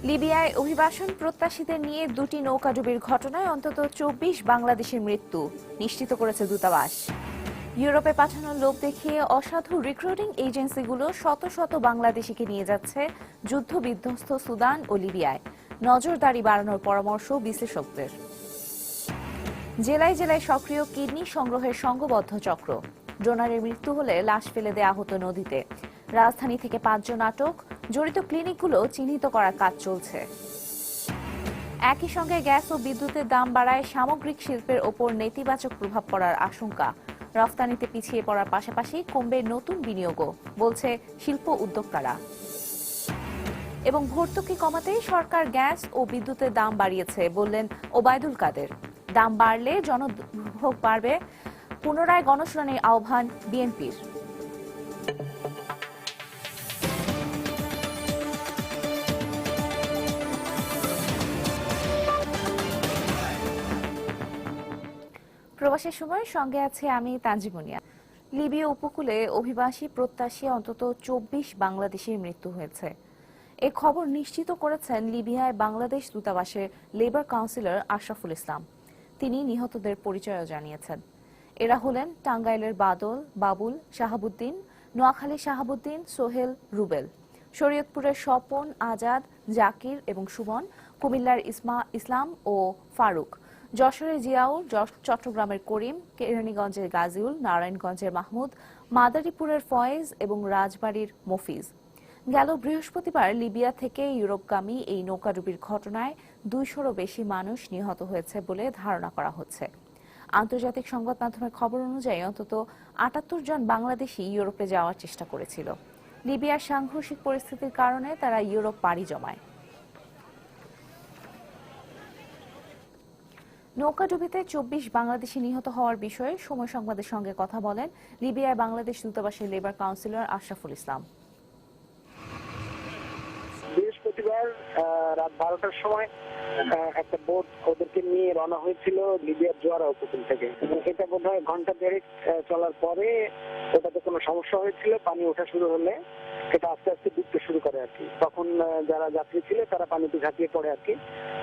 লিবিয়ায় অভিবাসন প্রত্যাশীদের নিয়ে দুটি নৌকাডুবির ঘটনায় অন্তত ২৪ বাংলাদেশের মৃত্যু নিশ্চিত করেছে দূতাবাস। ইউরোপে পাঠানোর লোভ দেখিয়ে অসাধু রিক্রুটিং এজেন্সিগুলো শত শত বাংলাদেশিকে নিয়ে যাচ্ছে যুদ্ধ বিধ্বস্ত সুদান ও লিবিয়ায়। নজরদারি বাড়ানোর পরামর্শ বিশ্লেষকদের। জেলায় জেলায় সক্রিয় কিডনি সংগ্রহের সংঘবদ্ধ চক্র। ডোনারের মৃত্যু হলে লাশ ফেলে দেয়া হতো নদীতে। রাজধানী থেকে ৫ জন আটক। জড়িত ক্লিনিকগুলো চিহ্নিত করার কাজ চলছে। একই সঙ্গে গ্যাস ও বিদ্যুতের দাম বাড়ায় সামগ্রিক শিল্পের ওপর নেতিবাচক প্রভাব পড়ার আশঙ্কা। রফতানিতে পিছিয়ে পড়ার পাশাপাশি কমবে নতুন বিনিয়োগও, বলছে শিল্প উদ্যোক্তারা। এবং ভর্তুকি কমাতে সরকার গ্যাস ও বিদ্যুতের দাম বাড়িয়েছে বললেন ওবায়দুল কাদের। দাম বাড়লে জনদুর্ভোগ বাড়বে। পুনরায় গণশুনানির আহ্বান বিএনপির। প্রবাসের সময় সঙ্গে আছে আমি তানজিমুনিয়া। লিবিয়া উপকূলে অভিবাসী প্রত্যাশী অন্তত ২৪ বাংলাদেশির মৃত্যু হয়েছে। এ খবর নিশ্চিত করেছেন লিবিয়ায় বাংলাদেশ দূতাবাসের লেবার কাউন্সিলর আশরাফুল ইসলাম। তিনি নিহতদের পরিচয়ও জানিয়েছেন। এরা হলেন টাঙ্গাইলের বাবুল, শাহাবুদ্দিন, নোয়াখালী শাহাবুদ্দিন, সোহেল, রুবেল, শরীয়তপুরের স্বপন, আজাদ, জাকির এবং সুমন, কুমিল্লার ইসলাম ও ফারুক, যশোরের জিয়াউল, চট্টগ্রামের করিম, কেরানীগঞ্জের গাজীউল, নারায়ণগঞ্জের মাহমুদ, মাদারীপুরের ফয়েজ এবং রাজবাড়ীর মফিজ। গেল বৃহস্পতিবার লিবিয়া থেকে ইউরোপগামী এই নৌকাডুবির ঘটনায় ২০০রও বেশি মানুষ নিহত হয়েছে বলে ধারণা করা হচ্ছে। আন্তর্জাতিক সংবাদ মাধ্যমের খবর অনুযায়ী অন্তত ৭৮ জন বাংলাদেশি ইউরোপে যাওয়ার চেষ্টা করেছিল। লিবিয়ার সাংঘর্ষিক পরিস্থিতির কারণে তারা ইউরোপ পাড়ি জমায়। নৌকাডুবিতে ২৪ বাংলাদেশি নিহত হওয়ার বিষয়ে সময় সংবাদের সঙ্গে কথা বলেন লিবিয়ায় বাংলাদেশ দূতাবাসের লেবার কাউন্সিলর আশরাফুল ইসলাম। বৃহস্পতিবার রাত ১২টার সময় একটা বোট ওদেরকে নিয়ে রওনা হয়েছিল লিবিয়ার জোয়ারা উপকূল থেকে, এবং এটা বোধহয় ঘন্টা দেড়েক চলার পরে ওটাতে কোনো সমস্যা হয়েছিল। পানি ওঠা শুরু হলে এটা আস্তে আস্তে ডুবতে শুরু করে আর কি। তখন যারা যাত্রী ছিল তারা পানিতে ঝাঁপিয়ে পড়ে আর কি।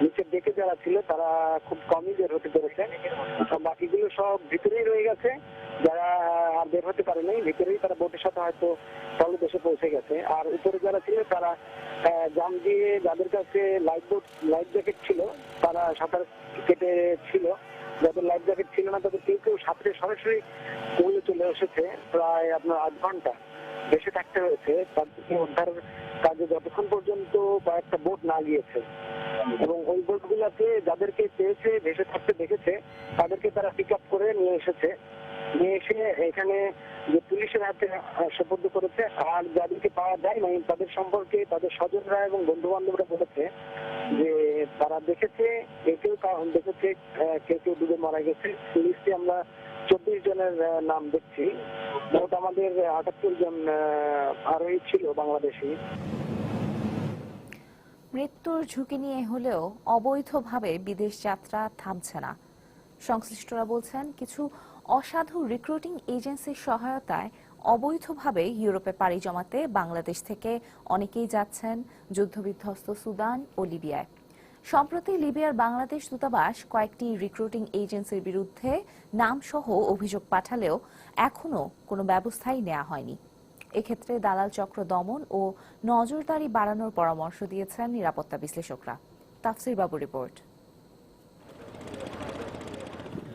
নিচের ডেকে যারা ছিল তারা খুব কমই বের হতে পেরেছে, বাকিগুলো সব ভিতরেই রয়ে গেছে। যারা আর বের হতে পারে নাই ভিতরেই তারা বোটের সাথে হয়তো তলদেশে পৌঁছে গেছে। আর উপরে যারা ছিল তারা জাম দিয়ে, যাদের কাছে লাইফ জ্যাকেট ছিল তারা সাঁতার কেটে ছিল। যাদের লাইফ জ্যাকেট ছিল না তাদের কেউ কেউ সাঁতরে সরাসরি পুলে চলে এসেছে। প্রায় আপনার ৮ ঘন্টা বেশি থাকতে হয়েছে তাদেরকে উদ্ধারের কাজে, যতক্ষণ পর্যন্ত কয়েকটা বোট না গিয়েছে। এবং ওই বোট গুলাতে যাদেরকে পেয়েছে, ভেসে থাকতে দেখেছে, তাদেরকে তারা পিক আপ করে নিয়ে এসেছে। নিয়ে এসে এখানে যে পুলিশের হাতে সোপর্দ করেছে। আর যাদেরকে পাওয়া যায় নাই তাদের সম্পর্কে তাদের স্বজনরা এবং বন্ধু বান্ধবরা বলেছে যে তারা দেখেছে, কেউ দেখেছে, কেউ ডুবে মারা গেছে। লিস্টে আমরা ২৪ জনের নাম দেখছি। মোট আমাদের ৭৮ জন আরোহী ছিল বাংলাদেশি। মৃত্যুর ঝুঁকি নিয়ে হলেও অবৈধভাবে বিদেশ যাত্রা থামছে না। সংশ্লিষ্টরা বলছেন কিছু অসাধু রিক্রুটিং এজেন্সির সহায়তায় অবৈধভাবে ইউরোপে পাড়ি জমাতে বাংলাদেশ থেকে অনেকেই যাচ্ছেন যুদ্ধবিধ্বস্ত সুদান ও লিবিয়ায়। সম্প্রতি লিবিয়ার বাংলাদেশ দূতাবাস কয়েকটি রিক্রুটিং এজেন্সির বিরুদ্ধে নামসহ অভিযোগ পাঠালেও এখনও কোনো ব্যবস্থাই নেওয়া হয়নি। এক্ষেত্রে দালাল চক্র দমন ও নজরদারি বাড়ানোর পরামর্শ দিয়েছেন নিরাপত্তা বিশ্লেষকরা। তাফসির বাবু রিপোর্ট।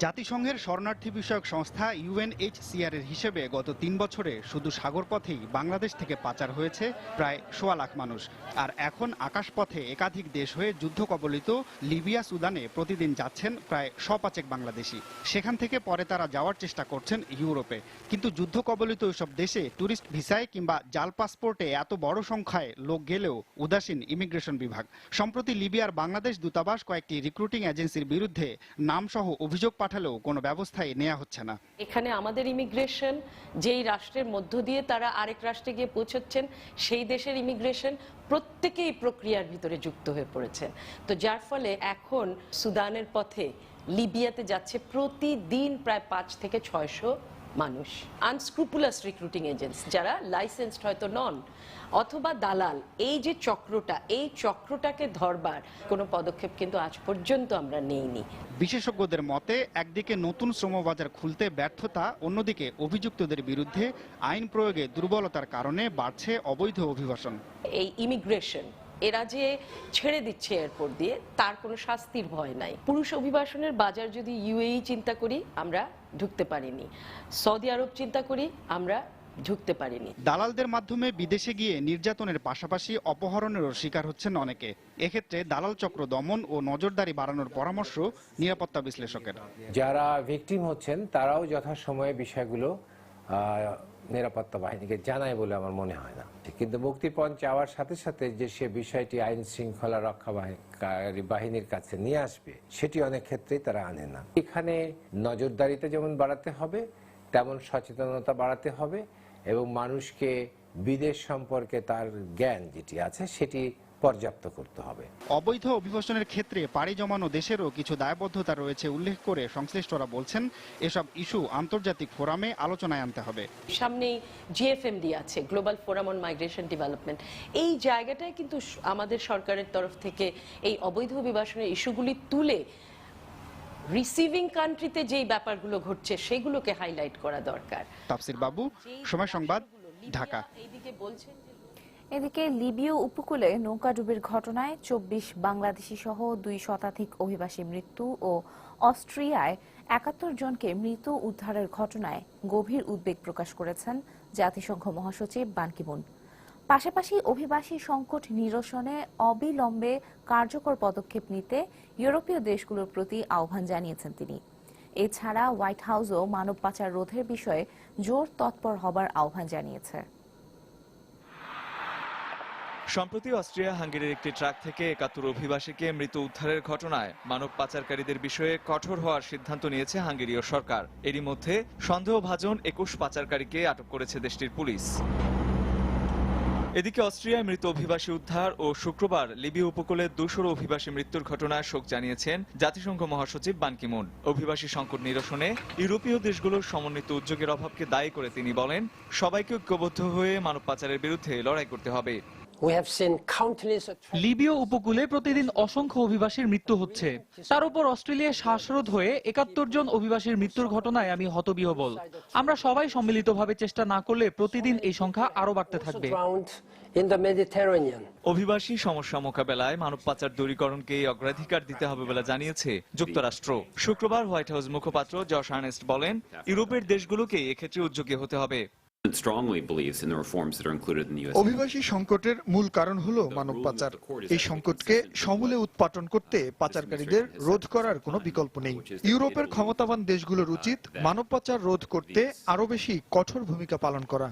জাতিসংঘের শরণার্থী বিষয়ক সংস্থা UNHCR এর হিসেবে গত ৩ বছরে শুধু সাগরপথেই বাংলাদেশ থেকে পাচার হয়েছে প্রায় ১.৫ লাখ মানুষ। আর এখন আকাশপথে একাধিক দেশ হয়ে যুদ্ধ কবলিত লিবিয়া, সুদানে প্রতিদিন যাচ্ছেন প্রায় ৫০ বাংলাদেশি। সেখান থেকে পরে তারা যাওয়ার চেষ্টা করছেন ইউরোপে। কিন্তু যুদ্ধ কবলিত ওইসব দেশে ট্যুরিস্ট ভিসায় কিংবা জাল পাসপোর্টে এত বড় সংখ্যায় লোক গেলেও উদাসীন ইমিগ্রেশন বিভাগ। সম্প্রতি লিবিয়ার বাংলাদেশ দূতাবাস কয়েকটি রিক্রুটিং এজেন্সির বিরুদ্ধে নামসহ অভিযোগ পাঠালেও কোনো ব্যবস্থাই নেওয়া হচ্ছে না। এখানে আমাদের ইমিগ্রেশন যেই রাষ্ট্রের মধ্য দিয়ে তারা আরেক রাষ্ট্রে গিয়ে পৌঁছচ্ছেন, সেই দেশের ইমিগ্রেশন প্রত্যেকেই প্রক্রিয়ার ভিতরে যুক্ত হয়ে পড়েছেন। তো যার ফলে এখন সুদানের পথে লিবিয়াতে যাচ্ছে প্রতিদিন প্রায় ৫ থেকে ৬০০ মানুষ, আনস্ক্রুপুলাস রিক্রুটিং এজেন্টস যারা লাইসেন্সড হয়তো নন, অথবা দালাল। এই যে চক্রটা, এই চক্রটাকে ধরবার কোনো পদক্ষেপ কিন্তু আজ পর্যন্ত আমরা নেইনি। বিশেষজ্ঞদের মতে একদিকে নতুন শ্রমবাজার খুলতে ব্যর্থতা, অন্যদিকে অভিযুক্তদের বিরুদ্ধে আইন প্রয়োগে দুর্বলতার কারণে বাড়ছে অবৈধ অভিবাসন। এই ইমিগ্রেশন এরা যে ছেড়ে দিচ্ছে এয়ারপোর্ট দিয়ে, তার কোনো শাস্তির ভয় নাই। পুরুষ অভিবাসনের বাজার যদি ইউএই চিন্তা করি, আমরা ঢুকতে পারিনি। সৌদি আরব চিন্তা করি, আমরা ঢুকতে পারিনি। দালালদের মাধ্যমে বিদেশে গিয়ে নির্যাতনের পাশাপাশি অপহরণেরও শিকার হচ্ছেন অনেকে। এক্ষেত্রে দালাল চক্র দমন ও নজরদারি বাড়ানোর পরামর্শ নিরাপত্তা বিশ্লেষকের। যারা ভিকটিম হচ্ছেন তারাও যথাসময়ে বিষয়গুলো নিরাপত্তা বাহিনীকে জানায় বলে আমার মনে হয় না। কিন্তু মুক্তিপণ চাওয়ার সাথে সাথে যে সে বিষয়টি আইন শৃঙ্খলা রক্ষাকারী বাহিনীর কাছে নিয়ে আসবে, সেটি অনেক ক্ষেত্রেই তারা আনে না। এখানে নজরদারিতে যেমন বাড়াতে হবে, তেমন সচেতনতা বাড়াতে হবে এবং মানুষকে বিদেশ সম্পর্কে তার জ্ঞান যেটি আছে সেটি পর্যাপ্ত করতে হবে। অবৈধ অভিবাসনের ক্ষেত্রে পাড়ি জমানো দেশেরও কিছু দায়বদ্ধতা রয়েছে উল্লেখ করে সংশ্লিষ্টরা বলছেন, এসব ইস্যু আন্তর্জাতিক ফোরামে আলোচনায় আনতে হবে। সামনেই জিএফএমডি আছে, global forum on migration development. এই জায়গাটায় কিন্তু আমাদের সরকারের তরফ থেকে এই অবৈধ অভিবাসনের ইস্যুগুলি তুলে রিসিভিং কান্ট্রিতে যেই ব্যাপারগুলো ঘটছে সেগুলোকে হাইলাইট করা দরকার। তাফসির বাবু, সময় সংবাদ, ঢাকা। এইদিকে বলছেন যে এদিকে লিবীয় উপকূলে নৌকাডুবির ঘটনায় 24 বাংলাদেশি সহ 2 শতাধিক অভিবাসী মৃত্যু ও অস্ট্রিয়ায় 71 জনকে মৃত উদ্ধারের ঘটনায় গভীর উদ্বেগ প্রকাশ করেছেন জাতিসংঘ মহাসচিব বান কি মুন। পাশাপাশি অভিবাসী সংকট নিরসনে অবিলম্বে কার্যকর পদক্ষেপ নিতে ইউরোপীয় দেশগুলোর প্রতি আহ্বান জানিয়েছেন তিনি। এছাড়া হোয়াইট হাউসও মানব পাচার রোধের বিষয়ে জোর তৎপর হবার আহ্বান জানিয়েছে। সম্প্রতি অস্ট্রিয়া হাঙ্গেরির একটি ট্রাক থেকে 71 অভিবাসীকে মৃত উদ্ধারের ঘটনায় মানব পাচারকারীদের বিষয়ে কঠোর হওয়ার সিদ্ধান্ত নিয়েছে হাঙ্গেরীয় সরকার। এরই মধ্যে সন্দেহভাজন 21 পাচারকারীকে আটক করেছে দেশটির পুলিশ। এদিকে অস্ট্রিয়ায় মৃত অভিবাসী উদ্ধার ও শুক্রবার লিবীয় উপকূলে 200 অভিবাসী মৃত্যুর ঘটনায় শোক জানিয়েছেন জাতিসংঘ মহাসচিব বান কি মুন। অভিবাসী সংকট নিরসনে ইউরোপীয় দেশগুলোর সমন্বিত উদ্যোগের অভাবকে দায়ী করে তিনি বলেন, সবাইকে ঐক্যবদ্ধ হয়ে মানব পাচারের বিরুদ্ধে লড়াই করতে হবে। লিবীয় উপকূলে প্রতিদিন অসংখ্য অভিবাসীর মৃত্যু হচ্ছে। তার উপর অস্ট্রেলিয়ায় শ্বাসরোধ হয়ে 71 জন অভিবাসীর মৃত্যুর ঘটনায় আমি হতবিহ্বল। আমরা সবাই সম্মিলিতভাবে চেষ্টা না করলে প্রতিদিন এই সংখ্যা আরো বাড়তে থাকবে। অভিবাসী সমস্যা মোকাবেলায় মানব পাচার দূরীকরণকে অগ্রাধিকার দিতে হবে বলে জানিয়েছে যুক্তরাষ্ট্র। শুক্রবার হোয়াইট হাউস মুখপাত্র জশ আর্নেস্ট বলেন, ইউরোপের দেশগুলোকে এক্ষেত্রে উদ্যোগী হতে হবে। অভিবাসী সংকটের মূল কারণ হলো মানব পাচার। এই সংকটকে সমূলে উৎপাটন করতে পাচারকারীদের রোধ করার কোনো বিকল্প নেই। ইউরোপের ক্ষমতাবান দেশগুলোর উচিত মানব পাচার রোধ করতে আরো বেশি কঠোর ভূমিকা পালন করা।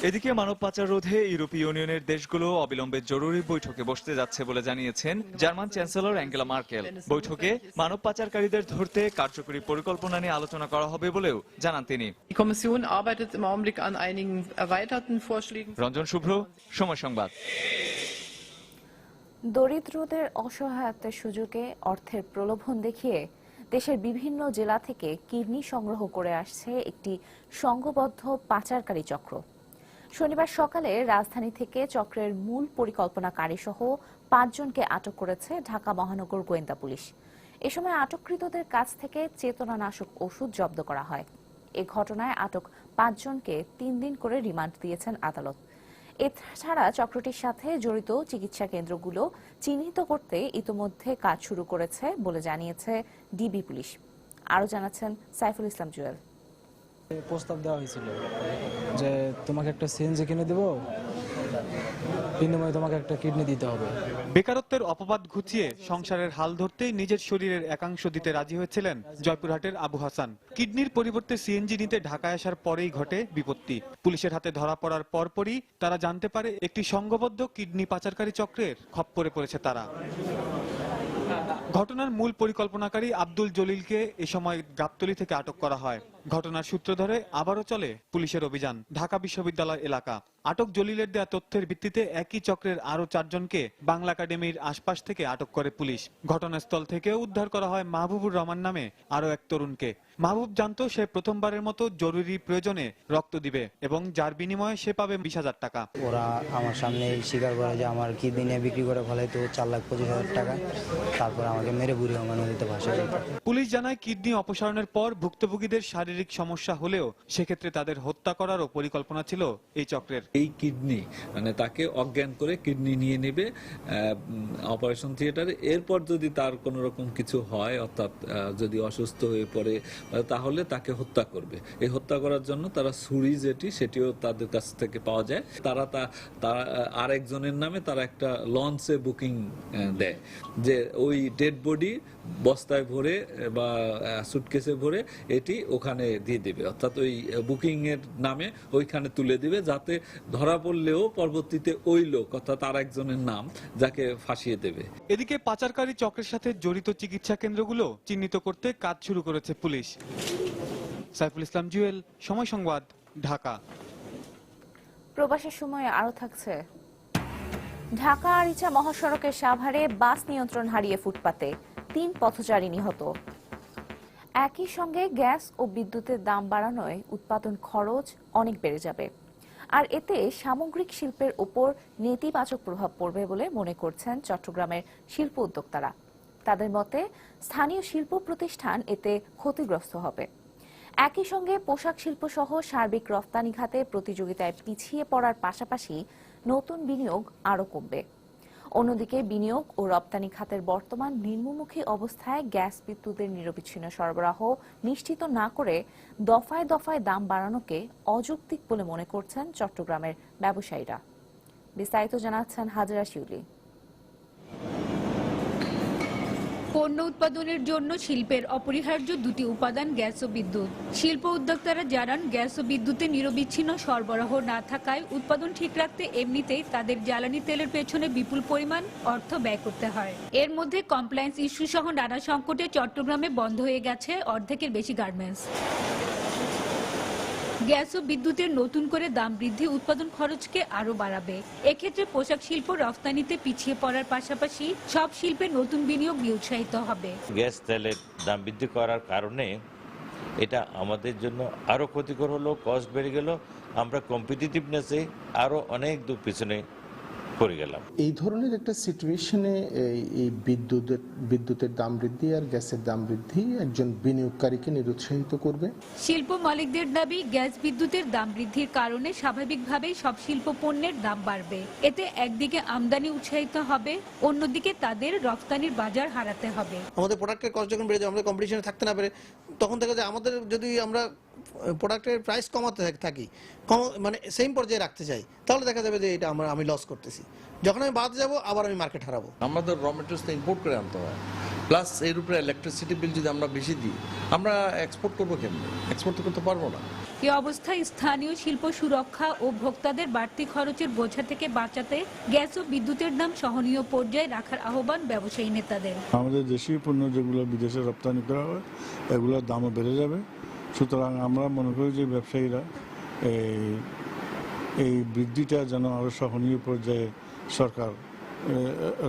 এদিকে মানব পাচার রোধে ইউরোপীয় ইউনিয়নের দেশগুলো অবিলম্বে জরুরি বৈঠকে বসতে যাচ্ছে বলে জানিয়েছেন জার্মান চ্যান্সেলর অ্যাঙ্গেলা মার্কেল। বৈঠকে মানব পাচারকারীদের ধরতে কার্যকরী পরিকল্পনা নিয়ে আলোচনা করা হবে বলেও জানান তিনি। রঞ্জন শুভ্র, সময় সংবাদ। দরিদ্রদের অসহায়তার সুযোগে অর্থের প্রলোভন দেখিয়ে দেশের বিভিন্ন জেলা থেকে কিডনি সংগ্রহ করে আসছে একটি সংঘবদ্ধ পাচারকারী চক্র। শনিবার সকালে রাজধানী থেকে চক্রের মূল পরিকল্পনাকারী সহ 5 জনকে আটক করেছে ঢাকা মহানগর গোয়েন্দা পুলিশ। এ সময় আটককৃতদের কাছ থেকে চেতনানাশক ওষুধ জব্দ করা হয়। এ ঘটনায় আটক 5 জনকে 3 দিন করে রিমান্ড দিয়েছেন আদালত। এছাড়া চক্রটির সাথে জড়িত চিকিৎসা কেন্দ্রগুলো চিহ্নিত করতে ইতোমধ্যে কাজ শুরু করেছে বলে জানিয়েছে ডিবি পুলিশ। আরও জানাচ্ছেন সাইফুল ইসলাম জুয়েল। প্রস্তাব দেওয়া হয়েছিল যে তোমাকে একটা সিএনজি কিনে দেবো, বিনিময়ে তোমাকে একটা কিডনি দিতে হবে। বেকারত্বের অপবাদ ঘুচিয়ে সংসারের হাল ধরতেই নিজের শরীরের একাংশ দিতে রাজি হয়েছিলেন জয়পুরহাটের আবু হাসান। কিডনির পরিবর্তে সিএনজি নিতে ঢাকায় আসার পরেই ঘটে বিপত্তি। পুলিশের হাতে ধরা পড়ার পরপরই তারা জানতে পারে একটি সংঘবদ্ধ কিডনি পাচারকারী চক্রের খপ্পরে পড়েছে তারা। ঘটনার মূল পরিকল্পনাকারী আব্দুল জলিলকে এ সময় গাবতলী থেকে আটক করা হয়। ঘটনার সূত্র ধরে আবারও চলে পুলিশের অভিযান। ঢাকা বিশ্ববিদ্যালয় এলাকা আটক জলিলের দেয়া তথ্যের ভিত্তিতে একই চক্রের আরো 4 জনকে বাংলা একাডেমির আশপাশ থেকে আটক করে পুলিশ। ঘটনাস্থল থেকে উদ্ধার করা হয় মাহবুবুর রহমান নামে আরো এক তরুণকে। মাহবুব জানতো সে প্রথমবারের মতো জরুরি প্রয়োজনে রক্ত দিবে এবং যার বিনিময়ে সে পাবে 20,000 টাকা। ওরা আমার সামনে স্বীকার করে যে আমার কিডনি বিক্রি করে ফেলে তো 4,25,000 টাকা, তারপর আমাকে মেরে বুড়ি আমার নদীতে ভাসায় দিত। পুলিশ জানায় কিডনি অপসারণের পর ভুক্তভোগীদের শারীরিক সমস্যা হলেও সেক্ষেত্রে তাদের হত্যা করারও পরিকল্পনা ছিল এই চক্রের। এই কিডনি মানে তাকে অজ্ঞান করে কিডনি নিয়ে নেবে অপারেশন থিয়েটারে, এরপর যদি তার কোনো রকম কিছু হয় অর্থাৎ যদি অসুস্থ হয়ে পড়ে তাহলে তাকে হত্যা করবে। এই হত্যা করার জন্য তারা ছুরি সেটিও তাদের কাছ থেকে পাওয়া যায়। তারা আরেকজনের নামে তারা একটা লঞ্চে বুকিং দেয় যে ওই ডেড বডি বস্তায় ভরে বা সুটকেসে ভরে এটি ওখানে দিয়ে দিবে, অর্থাৎ ওই বুকিং এর নামে ওইখানে তুলে দিবে, যাতে ধরা পড়লেও পরবর্তীতে ওই লোক অর্থাৎ আর একজনের নাম যাকে ফাঁসিয়ে দেবে। এদিকে পাচারকারী চক্রের সাথে জড়িত চিকিৎসা কেন্দ্রগুলো চিহ্নিত করতে কাজ শুরু করেছে পুলিশ। সাইফুল ইসলাম জুয়েল, সময় সংবাদ, ঢাকা। প্রবাসের সময় আরো থাকছে। ঢাকা আরিচা মহাসড়কের সাভারে বাস নিয়ন্ত্রণ হারিয়ে ফুটপাতে 3 পথচারী নিহত। একই সঙ্গে গ্যাস ও বিদ্যুতের দাম বাড়ানোয় উৎপাদন খরচ অনেক বেড়ে যাবে, আর এতে সামগ্রিক শিল্পের উপর নেতিবাচক প্রভাব পড়বে বলে মনে করছেন চট্টগ্রামের শিল্প উদ্যোক্তারা। তাদের মতে স্থানীয় শিল্প প্রতিষ্ঠান এতে ক্ষতিগ্রস্ত হবে। একই সঙ্গে পোশাক শিল্প সহ সার্বিক রফতানি খাতে প্রতিযোগিতায় পিছিয়ে পড়ার পাশাপাশি নতুন বিনিয়োগ আরও কমবে। অন্যদিকে বিনিয়োগ ও রপ্তানি খাতের বর্তমান নিম্নমুখী অবস্থায় গ্যাস বিদ্যুতের নিরবিচ্ছিন্ন সরবরাহ নিশ্চিত না করে দফায় দফায় দাম বাড়ানোকে অযৌক্তিক বলে মনে করছেন চট্টগ্রামের ব্যবসায়ীরা। বিস্তারিত জানাচ্ছেন হাজরা শিউলি। পণ্য উৎপাদনের জন্য শিল্পের অপরিহার্য দুটি উপাদান গ্যাস ও বিদ্যুৎ। শিল্প উদ্যোক্তারা জানান, গ্যাস ও বিদ্যুতের নিরবিচ্ছিন্ন সরবরাহ না থাকায় উৎপাদন ঠিক রাখতে এমনিতেই তাদের জ্বালানি তেলের পেছনে বিপুল পরিমাণ অর্থ ব্যয় করতে হয়। এর মধ্যে কমপ্লায়েন্স ইস্যু সহ নানা সংকটে চট্টগ্রামে বন্ধ হয়ে গেছে অর্ধেকের বেশি গার্মেন্টস। গ্যাস ও বিদ্যুতের নতুন করে দাম বৃদ্ধি উৎপাদন খরচকে আরো বাড়াবে। এক্ষেত্রে পোশাক শিল্প রফতানিতে পিছিয়ে পড়ার পাশাপাশি সব শিল্পে নতুন বিনিয়োগ নিরুৎসাহিত হবে। গ্যাস তেলের দাম বৃদ্ধি করার কারণে এটা আমাদের জন্য আরো ক্ষতিকর হলো, কস্ট বেড়ে গেল, আমরা কম্পিটিটিভনেসে আরো অনেক দূর পিছনে পড়ে গেলাম। এই ধরনের একটা সিচুয়েশনে এই বিদ্যুতের দাম বৃদ্ধি আর গ্যাসের দাম বৃদ্ধি একজন বিনিয়োগকারীকে নিরুৎসাহিত করবে। শিল্প মালিকদের দাবি, গ্যাস বিদ্যুতের দাম বৃদ্ধির কারণে স্বাভাবিকভাবেই সব শিল্প পণ্যের দাম বাড়বে। এতে একদিকে আমদানি উৎসাহিত হবে, অন্যদিকে তাদের রফতানির বাজার হারাতে হবে। আমাদের প্রোডাক্টের কস্ট যখন বেড়ে যায়, আমরা কম্পিটিশনে থাকতে না পারে, তখন থেকে যে আমাদের যদি আমরা প্রোডাক্টের প্রাইস কমাতে থাকি, মানে সেম পর্যায়ে রাখতে চাই, তাহলে দেখা যাবে যে এটা আমি লস করতেছি। যখন আমি বাদ যাব আবার আমি মার্কেট হারাবো। আমাদের র মেটেরিয়ালস ইম্পোর্ট করে আনতে হয়, প্লাস এর উপরে ইলেকট্রিসিটি বিল যদি আমরা বেশি দিই, আমরা এক্সপোর্ট করবো কেমন? এক্সপোর্ট তো করতে পারবো না। এই অবস্থায় স্থানীয় শিল্প সুরক্ষা ও ভোক্তাদের বাড়তি খরচের বোঝা থেকে বাঁচাতে গ্যাস ও বিদ্যুতের দাম সহনীয় পর্যায়ে রাখার আহ্বান ব্যবসায়ী নেতাদের। আমাদের দেশীয় পণ্য যেগুলো বিদেশে রপ্তানি করা হয় এগুলোর দামও বেড়ে যাবে। সুতরাং আমরা মনে করি যে ব্যবসায়ীরা এই বৃদ্ধিটা যেন আরো সহনীয় পর্যায়ে সরকার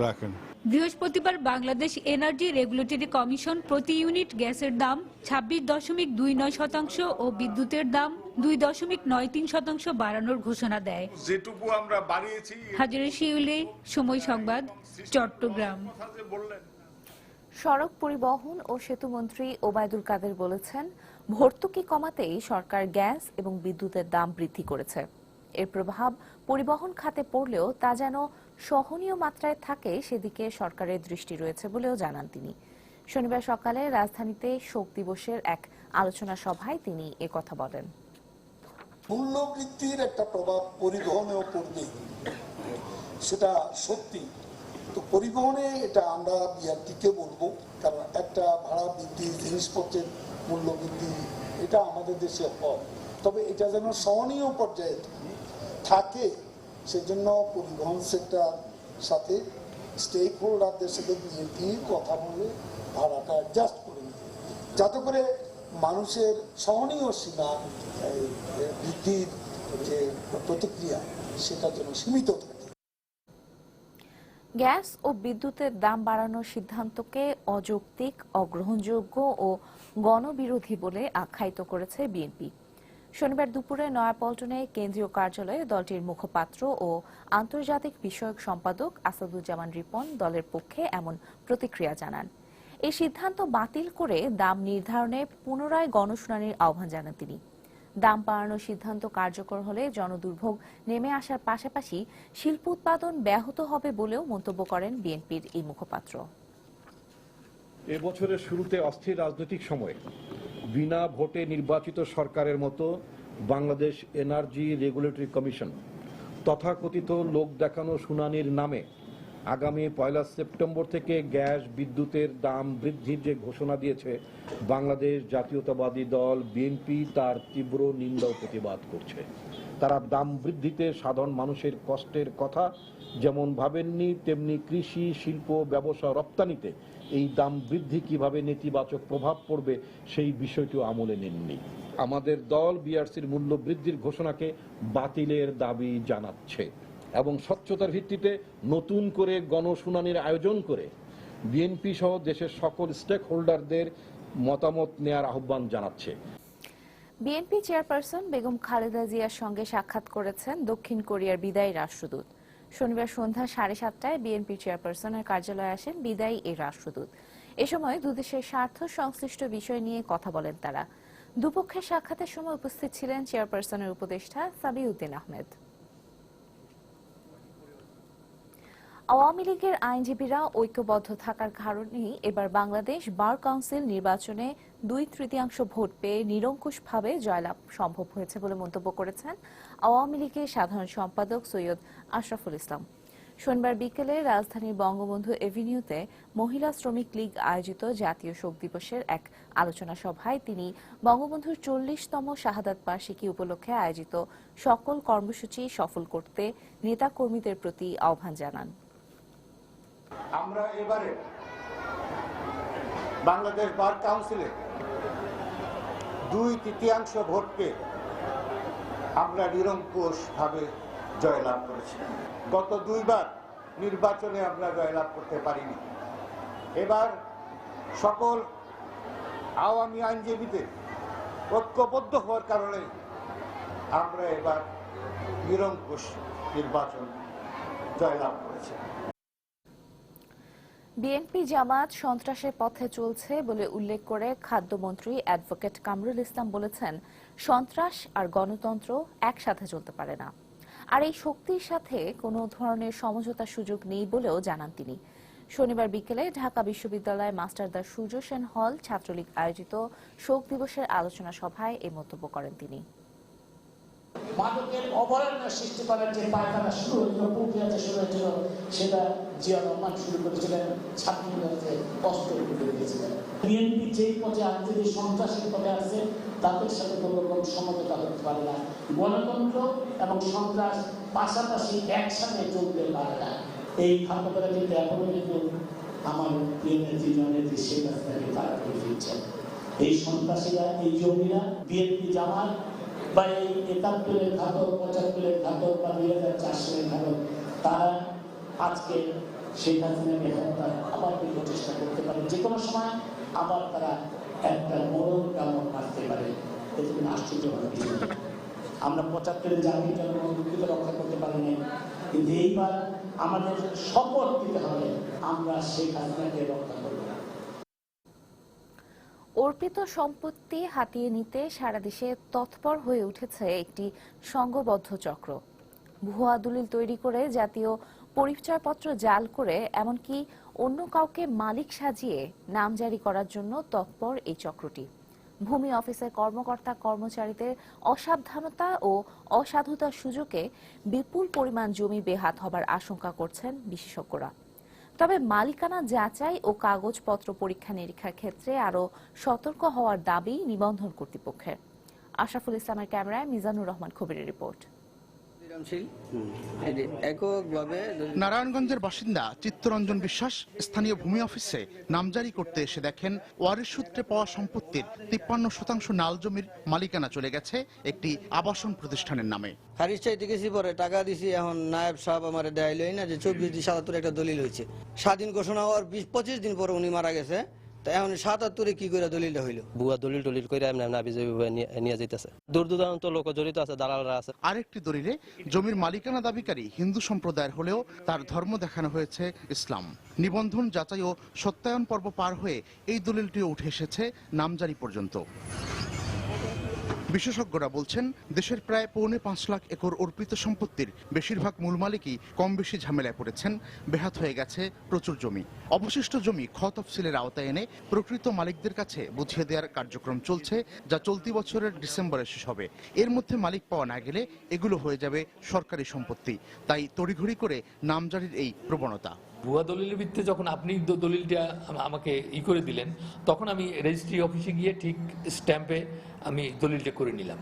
রাখেন। বৃহস্পতিবার বাংলাদেশ এনার্জি রেগুলেটরি কমিশন প্রতি ইউনিট গ্যাসের দাম 26.29% ও বিদ্যুতের দাম 2.93% বাড়ানোর ঘোষণা দেয়। যেটুকু আমরা বাড়িয়েছি। হাজরা শিউলি, সময় সংবাদ, চট্টগ্রাম। সড়ক পরিবহন ও সেতুমন্ত্রী ওবায়দুল কাদের বলেছেন, ভর্তুকি কমাতেই সরকার গ্যাস এবং বিদ্যুতের দাম বৃদ্ধি করেছে। এর প্রভাব পরিবহন খাতে পড়লেও তা যেন সহনীয় মাত্রায় থাকে সেদিকে সরকারের দৃষ্টি রয়েছে বলেও জানান তিনি। শনিবার সকালে রাজধানীতে শোক দিবসের এক আলোচনা সভায় তিনি একথা বলেন। মূল্যবৃদ্ধির একটা প্রভাব পরিবহনেও পড়বে, সেটা সত্যি। তো পরিবহনে এটা আমরা বিআরটিকে বলবো, কারণ একটা ভাড়া বৃদ্ধি, জিনিসপত্রের মূল্য বৃদ্ধি, এটা আমাদের দেশে হয়। তবে এটা যেন সহনীয় পর্যায়ে থাকে, সেজন্য পরিবহন সেক্টর সাথে স্টেক হোল্ডারদের সাথে বিএনপি কথা বলে ভাড়াটা অ্যাডজাস্ট করে নিতে, যাতে করে মানুষের সহনীয় সীমা বৃদ্ধির যে প্রতিক্রিয়া সেটা যেন সীমিত থাকে। গ্যাস ও বিদ্যুতের দাম বাড়ানোর সিদ্ধান্তকে অযৌক্তিক, অগ্রহণযোগ্য ও গণবিরোধী বলে আখ্যায়িত করেছে বিএনপি। শনিবার দুপুরে নয়াপল্টনে কেন্দ্রীয় কার্যালয়ে দলটির মুখপাত্র ও আন্তর্জাতিক বিষয়ক সম্পাদক আসাদুজ্জামান রিপন দলের পক্ষে এমন প্রতিক্রিয়া জানান। এই সিদ্ধান্ত বাতিল করে দাম নির্ধারণে পুনরায় গণশুনানির আহ্বান জানান তিনি। দাম বাড়ানোর সিদ্ধান্ত কার্যকর হলে জনদুর্ভোগ নেমে আসার পাশাপাশি শিল্প উৎপাদন ব্যাহত হবে বলেও মন্তব্য করেন বিএনপির এই মুখপাত্র। এবছরের শুরুতে অস্থির রাজনৈতিক সময়ে বিনা ভোটে নির্বাচিত সরকারের মতো বাংলাদেশ এনার্জি রেগুলেটরি কমিশন তথাকথিত লোক দেখানো শুনানির নামে আগামী 1 সেপ্টেম্বর থেকে গ্যাস বিদ্যুতের দাম বৃদ্ধির যে ঘোষণা দিয়েছে বাংলাদেশ জাতীয়তাবাদী দল বিএনপি তার তীব্র নিন্দা ও প্রতিবাদ করছে। তারা দাম বৃদ্ধিতে সাধারণ মানুষের কষ্টের কথা যেমন ভাবেননি, তেমনি কৃষি, শিল্প, ব্যবসা, রপ্তানিতে এই দাম বৃদ্ধি কিভাবে নেতিবাচক প্রভাব পড়বে সেই বিষয়টিও আমলে নেননি। আমাদের দল বিআরসির মূল্য বৃদ্ধির ঘোষণাকে বাতিলের দাবি জানাচ্ছে এবং স্বচ্ছতার ভিত্তিতে নতুন করে গণশুনানির আয়োজন করে বিএনপি সহ দেশের সকল স্টেক হোল্ডারদের মতামত নেয়ার আহ্বান জানাচ্ছে। বিএনপি চেয়ারপারসন বেগম খালেদা জিয়ার সঙ্গে সাক্ষাৎ করেছেন দক্ষিণ কোরিয়ার বিদায়ী রাষ্ট্রদূত। শনিবার সন্ধ্যা 7:30টায় বিএনপি চেয়ারপারসনের কার্যালয়ে আসেন বিদায়ী এই রাষ্ট্রদূত। এ সময় দুদেশের স্বার্থ সংশ্লিষ্ট বিষয় নিয়ে কথা বলেন তারা। দুপক্ষের সাক্ষাতের সময় উপস্থিত ছিলেন চেয়ারপারসনের উপদেষ্টা সাবিউদ্দিন আহমেদ। আওয়ামী লীগের আইনজীবীরা ঐক্যবদ্ধ থাকার কারণেই এবার বাংলাদেশ বার কাউন্সিল নির্বাচনে 2/3 ভোট পেয়ে নিরঙ্কুশভাবে জয়লাভ সম্ভব হয়েছে বলে মন্তব্য করেছেন আওয়ামী লীগের সাধারণ সম্পাদক সৈয়দ আশরাফুল ইসলাম। শনিবার বিকেলে রাজধানীর বঙ্গবন্ধু এভিনিউতে মহিলা শ্রমিক লীগ আয়োজিত জাতীয় শোক দিবসের এক আলোচনা সভায় তিনি বঙ্গবন্ধুর 40তম শাহাদাত বার্ষিকী উপলক্ষে আয়োজিত সকল কর্মসূচি সফল করতে নেতাকর্মীদের প্রতি আহ্বান জানান। আমরা এবারে বাংলাদেশ বার কাউন্সিলে 2/3 ভোট পেয়ে আমরা নিরঙ্কুশভাবে জয়লাভ করেছি। গত দুইবার নির্বাচনে আমরা জয়লাভ করতে পারিনি। এবার সকল আওয়ামী আইনজীবীদের ঐক্যবদ্ধ হওয়ার কারণে আমরা এবার নিরঙ্কুশ নির্বাচন জয়লাভ করেছি। বিএনপি জামাত সন্ত্রাসের পথে চলছে বলে উল্লেখ করে খাদ্যমন্ত্রী অ্যাডভোকেট কামরুল ইসলাম বলেছেন, সন্ত্রাস আর গণতন্ত্র একসাথে চলতে পারে না, আর এই শক্তির সাথে কোনো ধরনের সমঝোতার সুযোগ নেই বলেও জানান তিনি। শনিবার বিকেলে ঢাকা বিশ্ববিদ্যালয় মাস্টারদা সূর্য সেন হল ছাত্রলীগ আয়োজিত শোক দিবসের আলোচনা সভায় এই মন্তব্য করেন তিনি। মাদকের অভয়ারণ্য সৃষ্টি করার যে পায়খানা শুরু হয়েছিল, প্রক্রিয়াতে শুরু হয়েছিল, সেটা জিয়া রহমান শুরু করেছিলেন, ছাত্রীদেরকে অস্ত্র করে দিয়েছিলেন। বিএনপি যেই পথে আছে, যে সন্ত্রাসের পথে আছে, তাদের সাথে কোনো রকম সমঝোতা করতে পারে না। গণতন্ত্র এবং সন্ত্রাস পাশাপাশি একসাথে চলতে পারে না। এই খাদ্যটা কিন্তু এখনো কিন্তু আমার প্রিয় নেত্রী জননেত্রী শেখ হাসিনাকে তারা করে ফিরছেন। এই সন্ত্রাসীরা, এই জঙ্গিরা, বিএনপি জামাত বা এই 71-এর ঘাতক, 75-এর ঘাতক বা 2004 সালের ঘাতক, তারা আজকে শেখ হাসিনাকে হত্যা আবার প্রচেষ্টা করতে পারে। যে কোনো সময় আবার তারা একটা মরণ কামড় মারতে পারে। এতে কোনো আশ্চর্য হওয়ার কিছু নেই। আমরা 75-এর জাতির জন্মকে রক্ষা করতে পারিনি, কিন্তু এইবার আমাদের শপথ দিতে হবে আমরা শেখ হাসিনাকে রক্ষা করব। অর্পিত সম্পত্তি হাতিয়ে নিতে সারা দেশে তৎপর হয়ে উঠেছে একটি সংঘবদ্ধ চক্র। ভুয়া দলিল তৈরি করে জাতীয় পরিচয়পত্র জাল করে এমনকি অন্য কাউকে মালিক সাজিয়ে নাম জারি করার জন্য তৎপর এই চক্রটি। ভূমি অফিসের কর্মকর্তা কর্মচারীদের অসাবধানতা ও অসাধুতার সুযোগে বিপুল পরিমাণ জমি বেহাত হবার আশঙ্কা করছেন বিশেষজ্ঞরা। তবে মালিকানা যাচাই ও কাগজপত্র পরীক্ষা নিরীক্ষার ক্ষেত্রে আরও সতর্ক হওয়ার দাবি নিবন্ধন কর্তৃপক্ষের। আশরাফুল ইসলামের ক্যামেরায় মিজানুর রহমান খবিরের রিপোর্ট। নারায়ণগঞ্জের বাসিন্দা চিত্তরঞ্জন বিশ্বাস স্থানীয় ভূমি অফিসে নামজারি করতে এসে দেখেন ওয়ারিশ সূত্রে পাওয়া সম্পত্তির 53% নাল জমির মালিকানা চলে গেছে একটি আবাসন প্রতিষ্ঠানের নামে। খারিজ চাইতে গেছি, পরে টাকা দিছি, এখন নায়েব সাহেব আমার দেখাইলই না যে 24/77 একটা দলিল হয়েছে। স্বাধীন ঘোষণা হওয়ার 20-25 দিন পরে উনি মারা গেছে, তা এখন 77-এ কি করে দলিলটা হইলো? ভুয়া দলিল করে নিয়ে যাইতেছে। দূর দূরান্ত লোক জড়িত আছে, দালালরা আছে। আরেকটি দলিলে জমির মালিকানা দাবিকারী হিন্দু সম্প্রদায়ের হলেও তার ধর্ম দেখানো হয়েছে ইসলাম। নিবন্ধন যাচাই ও সত্যায়ন পর্ব পার হয়ে এই দলিলটিও উঠে এসেছে নামজারি পর্যন্ত। বিশেষজ্ঞরা বলছেন দেশের প্রায় 5.25 লাখ একর অর্পিত সম্পত্তির বেশিরভাগ মূল মালিকই কম বেশি ঝামেলায় পড়েছেন, বেহাত হয়ে গেছে প্রচুর জমি। অবশিষ্ট জমি খ তফসিলের আওতায় এনে প্রকৃত মালিকদের কাছে বুঝিয়ে দেওয়ার কার্যক্রম চলছে, যা চলতি বছরের ডিসেম্বরে শেষ হবে। এর মধ্যে মালিক পাওয়া না গেলে এগুলো হয়ে যাবে সরকারি সম্পত্তি, তাই তড়িঘড়ি করে নামজারির এই প্রবণতা। ভুয়া দলিলের ভিত্তিতে যখন আপনি দলিলটা আমাকে করে দিলেন, তখন আমি রেজিস্ট্রি অফিসে গিয়ে ঠিক স্ট্যাম্পে আমি দলিলটা করে নিলাম।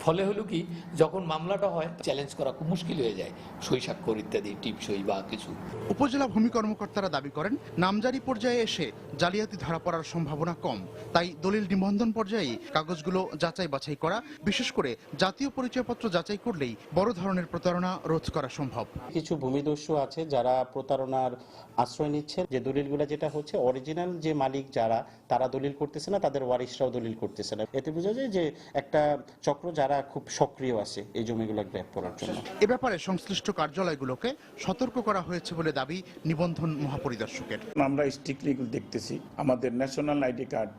ফলে হলো কি, যখন মামলাটা হয় চ্যালেঞ্জ করা খুব মুশকিল হয়ে যায়, সই স্বাক্ষর ইত্যাদি টিপসই বা কিছু। উপজেলা ভূমি কর্মকর্তারা দাবি করেন নামজারি পর্যায়ে এসে জালিয়াতি ধরা পড়ার সম্ভাবনা কম, তাই দলিল নিবন্ধন পর্যায়ে কাগজগুলো যাচাই বাছাই করা, বিশেষ করে জাতীয় পরিচয়পত্র যাচাই করলেই বড় ধরনের প্রতারণা রোধ করা সম্ভব। কিছু ভূমিদস্যু আছে যারা প্রতারণার আশ্রয় নিচ্ছে, যে দলিলগুলো যেটা হচ্ছে অরিজিনাল যে মালিক যারা, তারা দলিল করতেছে না, তাদের ওয়ারিশরাও দলিল করতেছে না। এতে বোঝা যায় যে একটা চক্র যারা খুব সক্রিয় আছে এই জমিগুলো গ্র্যাব করার জন্য। এ ব্যাপারে সংশ্লিষ্ট কার্যালয়গুলোকে সতর্ক করা হয়েছে বলে দাবি নিবন্ধন মহাপরিদর্শকের। আমরা স্ট্রিক্টলি দেখতেছি, আমাদের ন্যাশনাল আইডি কার্ড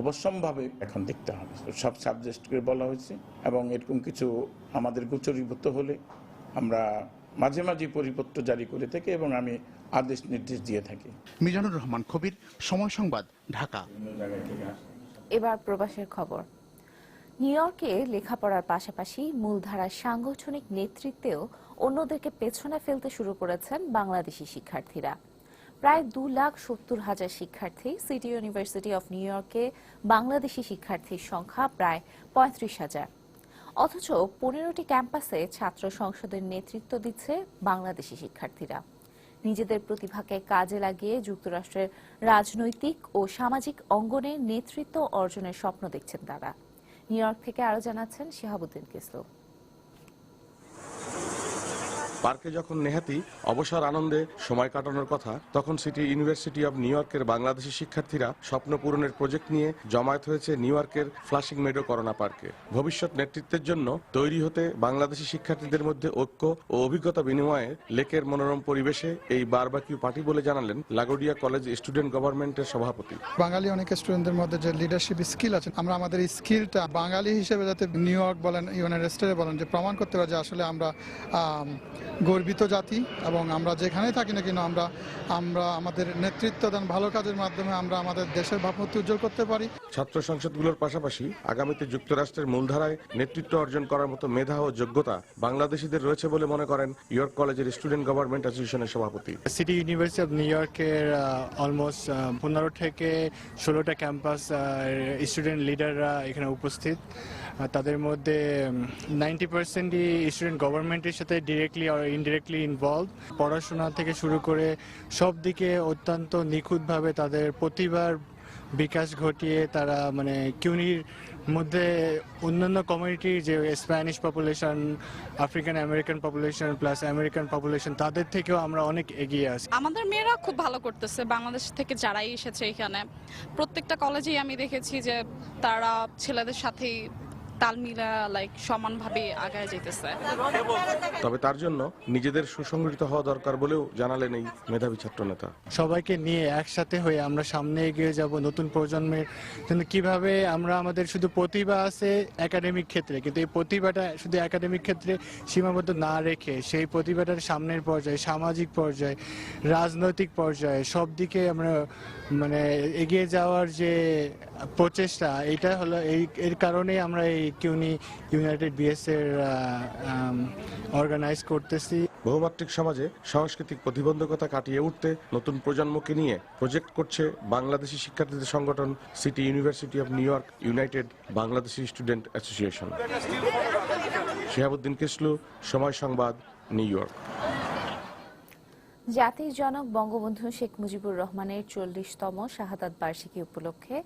অবশ্যম্ভাবে এখন দেখতে হবে, সব সাবজেক্টকে বলা হয়েছে, এবং এরকম কিছু আমাদের গোচরীভূত হলে আমরা মাঝে মাঝে পরিপত্র জারি করে থাকি এবং আমি আদেশ নির্দেশ দিয়ে থাকি। মিজানুর রহমান কবির, সময় সংবাদ, ঢাকা। এবার প্রবাসের খবর। নিউ ইয়র্কে লেখাপড়ার পাশাপাশি মূলধারার সাংগঠনিক নেতৃত্বেও অন্যদেরকে পেছনে ফেলতে শুরু করেছেন বাংলাদেশি শিক্ষার্থীরা। প্রায় 2,70,000 শিক্ষার্থী। সিটি ইউনিভার্সিটি অফ নিউ ইয়র্কে বাংলাদেশি শিক্ষার্থীর সংখ্যা প্রায় 35,000। অথচ 15টি ক্যাম্পাসে ছাত্র সংসদের নেতৃত্ব দিচ্ছে বাংলাদেশি শিক্ষার্থীরা। নিজেদের প্রতিভাকে কাজে লাগিয়ে যুক্তরাষ্ট্রের রাজনৈতিক ও সামাজিক অঙ্গনে নেতৃত্ব অর্জনের স্বপ্ন দেখছেন তারা। নিউ ইয়র্ক থেকে আরো জানাচ্ছেন শিহাবুদ্দিন কিসলু। পার্কে যখন নেহাতি অবসর আনন্দে সময় কাটানোর কথা, তখন সিটি ইউনিভার্সিটি অব নিউ ইয়র্কের বাংলাদেশি শিক্ষার্থীরা স্বপ্ন পূরণের প্রজেক্ট নিয়ে জমায়েত হয়েছে নিউ ইয়র্কের ফ্লাশিং মেডো করোনা পার্কে। ভবিষ্যৎ নেতৃত্বের জন্য তৈরি হতে বাংলাদেশি শিক্ষার্থীদের মধ্যে ঐক্য ও অভিজ্ঞতা বিনিময়ে লেকের মনোরম পরিবেশে এই বারবাকিউ পার্টি বলে জানালেন লাগোডিয়া কলেজ স্টুডেন্ট গভর্নমেন্টের সভাপতি। বাঙালি অনেক স্টুডেন্টদের মধ্যে যে লিডারশিপ স্কিল আছে, আমরা আমাদের এই স্কিলটা বাঙালি হিসেবে যাতে নিউ ইয়র্ক বলেন, ইউনাইটেড স্টেটে বলেন, যে প্রমাণ করতে পারে যে আসলে আমরা গর্বিত জাতি, এবং আমরা যেখানেই থাকি না কেন আমরা আমাদের নেতৃত্ব দেন ভালো কাজের মাধ্যমে আমরা আমাদের দেশের ভাবমূর্তি উজ্জ্বল করতে পারি। ছাত্র সংসদগুলোর পাশাপাশি আগামীতে যুক্তরাষ্ট্রের মূলধারায় নেতৃত্ব অর্জন করার মতো মেধা ও যোগ্যতা বাংলাদেশিদের রয়েছে বলে মনে করেন ইয়র্ক কলেজের স্টুডেন্ট গভর্নমেন্ট অ্যাসোসিয়েশনের সভাপতি। সিটি ইউনিভার্সিটি অফ নিউ ইয়র্কের অলমোস্ট 15 থেকে 16টা ক্যাম্পাস স্টুডেন্ট লিডাররা এখানে উপস্থিত। তাদের মধ্যে 90%ই স্টুডেন্ট গভর্নমেন্টের সাথে ডিরেক্টলি আর ইনডিরেক্টলি ইনভলভ। পড়াশোনা থেকে শুরু করে সব দিকে অত্যন্ত নিখুঁতভাবে তাদের প্রতিভার বিকাশ ঘটিয়ে তারা কিউনির মধ্যে অন্যান্য কমিউনিটির যে Spanish population, African American population plus American population, তাদের থেকেও আমরা অনেক এগিয়ে আছি। আমাদের মেয়েরা খুব ভালো করতেছে। বাংলাদেশ থেকে যারাই এসেছে এখানে প্রত্যেকটা কলেজেই আমি দেখেছি যে তারা ছেলেদের সাথেই তাল মিলা সমানভাবে আগায় যেতেছে। তবে তার জন্য নিজেদের সুসংগঠিত হওয়া দরকার বলেও জানালেন এই মেধাবী ছাত্র নেতা। সবাইকে নিয়ে একসাথে হয়ে আমরা সামনে এগিয়ে যাব নতুন প্রজন্মের জন্য। কিভাবে আমরা আমাদের শুধু প্রতিভা আছে একাডেমিক ক্ষেত্রে, কিন্তু এই প্রতিভাটা শুধু একাডেমিক ক্ষেত্রে সীমাবদ্ধ না রেখে সেই প্রতিভাটার সামনের পর্যায়ে, সামাজিক পর্যায়ে, রাজনৈতিক পর্যায়ে সব দিকে আমরা এগিয়ে যাওয়ার যে প্রচেষ্টা, এটা হলো এর কারণেই আমরা এই কিউনি ইউনাইটেড বিএস এর অর্গানাইজ করতেছি। বহুমাত্রিক সমাজে সাংস্কৃতিক প্রতিবন্ধকতা কাটিয়ে উঠতে নতুন প্রজন্মকে নিয়ে প্রজেক্ট করছে বাংলাদেশি শিক্ষার্থীদের সংগঠন city university of new York United Bangladeshi student association. Shihabuddin Kislu, সময় সংবাদ, নিউ ইয়র্ক। জাতির জনক বঙ্গবন্ধু শেখ মুজিবুর রহমানের 40তম শাহাদাত বার্ষিকী উপলক্ষে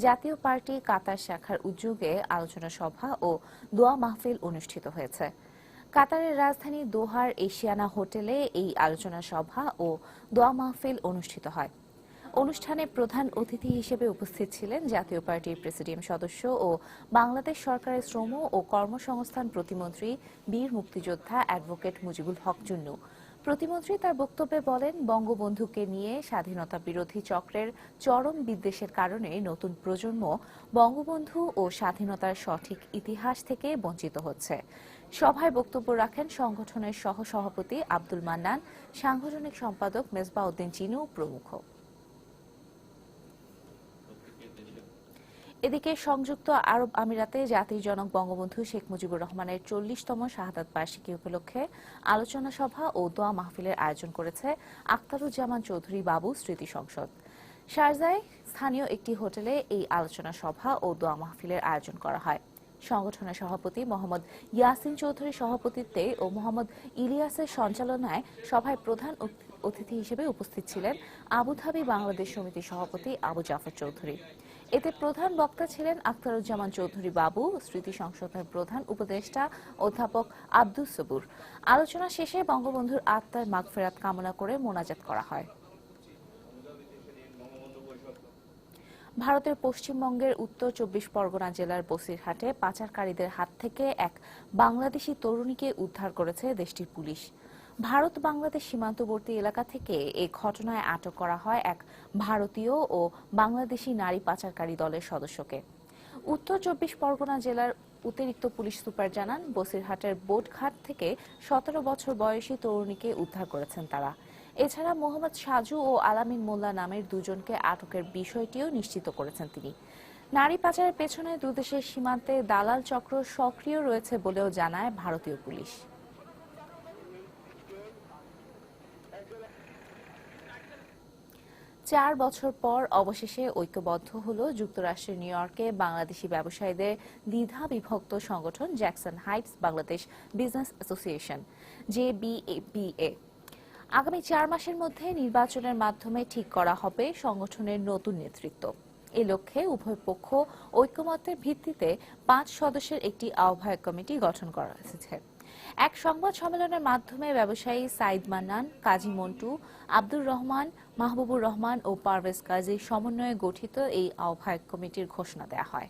জাতীয় পার্টি কাতার শাখার উদ্যোগে আলোচনা সভা ও দোয়া মাহফিল অনুষ্ঠিত হয়েছে। কাতারের রাজধানী দোহার এশিয়ানা হোটেলে এই আলোচনা সভা ও দোয়া মাহফিল অনুষ্ঠিত হয়। অনুষ্ঠানে প্রধান অতিথি হিসেবে উপস্থিত ছিলেন জাতীয় পার্টির প্রেসিডিয়াম সদস্য ও বাংলাদেশ সরকারের শ্রম ও কর্মসংস্থান প্রতিমন্ত্রী বীর মুক্তিযোদ্ধা অ্যাডভোকেট মুজিবুল হক জুন্নু। প্রতিমন্ত্রী তার বক্তব্যে বলেন, বঙ্গবন্ধুকে নিয়ে স্বাধীনতা বিরোধী চক্রের চরম বিদ্বেষের কারণে নতুন প্রজন্ম বঙ্গবন্ধু ও স্বাধীনতার সঠিক ইতিহাস থেকে বঞ্চিত হচ্ছে। সভায় বক্তব্য রাখেন সংগঠনের সহসভাপতি আব্দুল মান্নান, সাংগঠনিক সম্পাদক মেজবাহ উদ্দিন চিনু প্রমুখ। এদিকে সংযুক্ত আরব আমিরাতে জাতির জনক বঙ্গবন্ধু শেখ মুজিবুর রহমানের 40তম শাহাদাত বার্ষিকী উপলক্ষে আলোচনা সভা ও দোয়া মাহফিলের আয়োজন করেছে আখতারুজ্জামান চৌধুরী বাবু স্মৃতি সংসদ। শারজায় স্থানীয় একটি হোটেলে এই আলোচনা সভা ও দোয়া মাহফিলের আয়োজন করা হয়। সংগঠনের সভাপতি মোহাম্মদ ইয়াসিন চৌধুরীর সভাপতিত্বে ও মোহাম্মদ ইলিয়াসের সঞ্চালনায় সভায় প্রধান অতিথি হিসেবে উপস্থিত ছিলেন আবুধাবি বাংলাদেশ সমিতির সভাপতি আবু জাফর চৌধুরী। এতে প্রধান বক্তা ছিলেন আখতারুজ্জামান চৌধুরী বাবু, স্মৃতি সংসদের প্রধান উপদেষ্টা অধ্যাপক আব্দুস সবুর। আলোচনা শেষে বঙ্গবন্ধুর আত্মার মাগফিরাত কামনা করে মোনাজাত করা হয়। ভারতের পশ্চিমবঙ্গের উত্তর 24 পরগনা জেলার বসিরহাটে পাচারকারীদের হাত থেকে এক বাংলাদেশি তরুণীকে উদ্ধার করেছে দেশটির পুলিশ। ভারত বাংলাদেশ সীমান্তবর্তী এলাকা থেকে এই ঘটনায় আটক করা হয় এক ভারতীয় ও বাংলাদেশি নারী পাচারকারী দলের সদস্যকে। উত্তর 24 পরগনা জেলার অতিরিক্ত পুলিশ সুপার জানান, বসিরহাটের বোটঘাট থেকে 17 বছর বয়সী তরুণীকে উদ্ধার করেছেন তারা। এছাড়া মোহাম্মদ সাজু ও আলামিন মোল্লা নামের দুজনকে আটকের বিষয়টিও নিশ্চিত করেছেন তিনি। নারী পাচারের পেছনে দুদেশের সীমান্তে দালাল চক্র সক্রিয় রয়েছে বলেও জানায় ভারতীয় পুলিশ। চার বছর পর অবশেষে ঐক্যবদ্ধ হল যুক্তরাষ্ট্রের নিউ ইয়র্কে বাংলাদেশি ব্যবসায়ীদের দ্বিধা বিভক্ত সংগঠন Jackson Heights Bangladesh business association JBBA। আগামী 4 মাসের মধ্যে নির্বাচনের মাধ্যমে ঠিক করা হবে সংগঠনের নতুন নেতৃত্ব। এ লক্ষ্যে উভয় পক্ষ ঐকমত্যের ভিত্তিতে 5 সদস্যের একটি আহ্বায়ক কমিটি গঠন করা হয়েছে। এক সংবাদ সম্মেলনের মাধ্যমে ব্যবসায়ী সাইদ মান্নান, কাজী মন্টু, আব্দুর রহমান, মাহবুবুর রহমান ও পারভেজ কাজীর সমন্বয়ে গঠিত এই আহ্বায়ক কমিটির ঘোষণা দেওয়া হয়।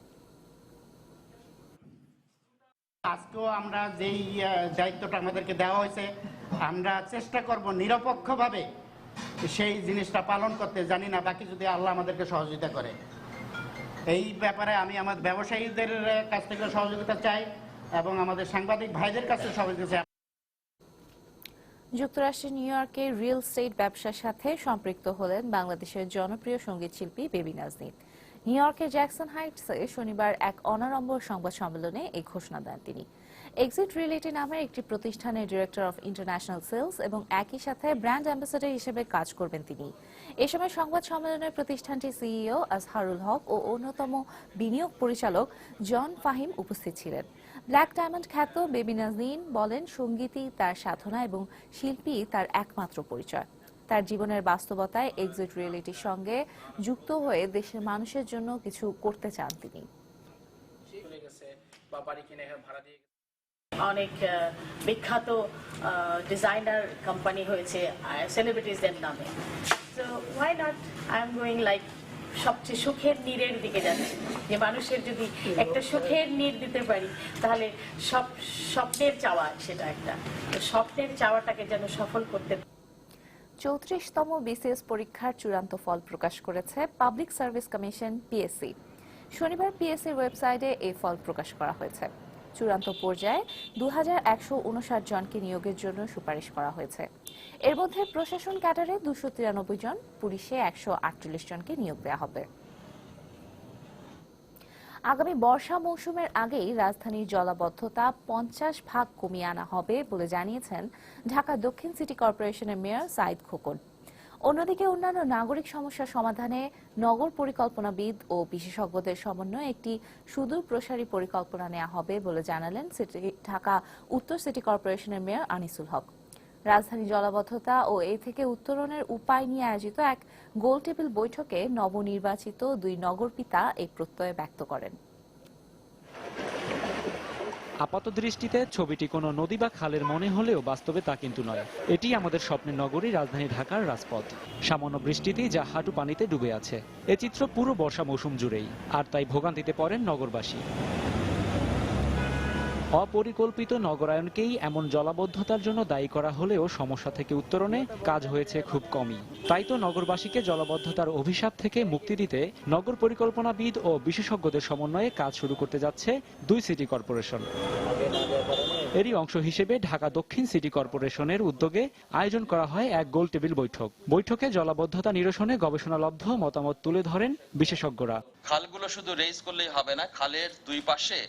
আজকেও আমরা যেই দায়িত্বটা আমাদেরকে দেওয়া হয়েছে, আমরা চেষ্টা করব নিরপেক্ষভাবে সেই জিনিসটা পালন করতে। জানি না বাকি যদি আল্লাহ আমাদেরকে সহযোগিতা করে। এই ব্যাপারে আমি আমার ব্যবসায়ীদের কাছ থেকে সহযোগিতা চাই এবং আমাদের সাংবাদিক ভাইদের কাছে সহযোগিতা চাই। যুক্তরাষ্ট্রের নিউ ইয়র্কে রিয়েল এস্টেট ব্যবসার সাথে সম্পৃক্ত হলেন বাংলাদেশের জনপ্রিয় সঙ্গীত শিল্পী বেবি নাজনীন। নিউ ইয়র্কের জ্যাকসন হাইটসে শনিবার এক অনাড়ম্বর সংবাদ সম্মেলনে এই ঘোষণা দেন তিনি। এক্সিট রিয়েলিটি নামের একটি প্রতিষ্ঠানের ডিরেক্টর অফ ইন্টারন্যাশনাল সেলস এবং একই সাথে ব্র্যান্ড অ্যাম্বাসেডর হিসেবে কাজ করবেন তিনি। এ সময় সংবাদ সম্মেলনে প্রতিষ্ঠানটির সিইও আজহারুল হক ও অন্যতম বিনিয়োগ পরিচালক জন ফাহিম উপস্থিত ছিলেন। ব্ল্যাক ডায়মন্ড খ্যাত বেবি নাজনীন বলেন, সঙ্গীতই তার সাধনা এবং শিল্পী তার একমাত্র পরিচয়। তার জীবনের বাস্তবতায় এক্সিট রিয়েলিটির সঙ্গে যুক্ত হয়ে দেশের মানুষের জন্য কিছু করতে চান তিনি। অনেক বিখ্যাত ডিজাইনার কোম্পানি হয়েছে সেলিব্রিটিজদের নামে। So why not I am going like সবচেয়ে সুখের নীড়ের দিকে যাচ্ছে, যে মানুষের যদি একটা সুখের নীড় দিতে পারি তাহলে সব স্বপ্নের চাওয়া, সেটা একটা স্বপ্নের চাওয়াটাকে যেন সফল করতে। 34তম বিসিএস পরীক্ষার চূড়ান্ত ফল প্রকাশ করেছে পাবলিক সার্ভিস কমিশন PSC। শনিবার PSCর ওয়েবসাইটে এই ফল প্রকাশ করা হয়েছে। চূড়ান্ত পর্যায়ে 2159 জনকে নিয়োগের জন্য সুপারিশ করা হয়েছে। এর মধ্যে প্রশাসন ক্যাডারে 293 জন, পুলিশে 148 জনকে নিয়োগ দেওয়া হবে। আগামী বর্ষা মৌসুমের আগেই রাজধানীর জলাবদ্ধতা 50% কমিয়ে আনা হবে বলে জানিয়েছেন ঢাকা দক্ষিণ সিটি কর্পোরেশনের মেয়র সাইদ খোকন। অন্যদিকে অন্যান্য নাগরিক সমস্যা সমাধানে নগর পরিকল্পনাবিদ ও বিশেষজ্ঞদের সমন্বয়ে একটি সুদূর প্রসারী পরিকল্পনা নেওয়া হবে বলে জানালেন ঢাকা উত্তর সিটি কর্পোরেশনের মেয়র আনিসুল হক। রাজধানী জলাবদ্ধতা ও এ থেকে উত্তরণের উপায় নিয়ে আয়োজিত এক গোলটেবিল বৈঠকে নবনির্বাচিত 2 নগরপিতা এই প্রত্যয় ব্যক্ত করেন। আপাতদৃষ্টিতে ছবিটি কোনো নদী বা খালের মনে হলেও বাস্তবে তা কিন্তু নয়। এটি আমাদের স্বপ্নের নগরী রাজধানী ঢাকার রাজপথ। সামান্য বৃষ্টিতেই যা হাঁটু পানিতে ডুবে আছে। এ চিত্র পুরো বর্ষা মৌসুম জুড়েই, আর তাই ভোগান্তিতে পড়েন নগরবাসী। অপরিকল্পিত নগরায়নকেই এমন জলাবদ্ধতার জন্য দায়ী করা হলেও সমস্যা থেকে উত্তরণে কাজ হয়েছে খুব কমই। তাই তো নগরবাসীকে জলাবদ্ধতার অভিশাপ থেকে মুক্তি দিতে নগর পরিকল্পনাবিদ ও বিশেষজ্ঞদের সমন্বয়ে কাজ শুরু করতে যাচ্ছে 2 সিটি কর্পোরেশন। এরই অংশ হিসেবে ঢাকা দক্ষিণ সিটি কর্পোরেশনের উদ্যোগে আয়োজন করা হয় এক গোলটেবিল বৈঠক। বৈঠকে জলাবদ্ধতা নিরসনে গবেষণালব্ধ মতামত তুলে ধরেন বিশেষজ্ঞরা। খালগুলো শুধু রেইজ করলেই হবে না, খালের 2 পাশে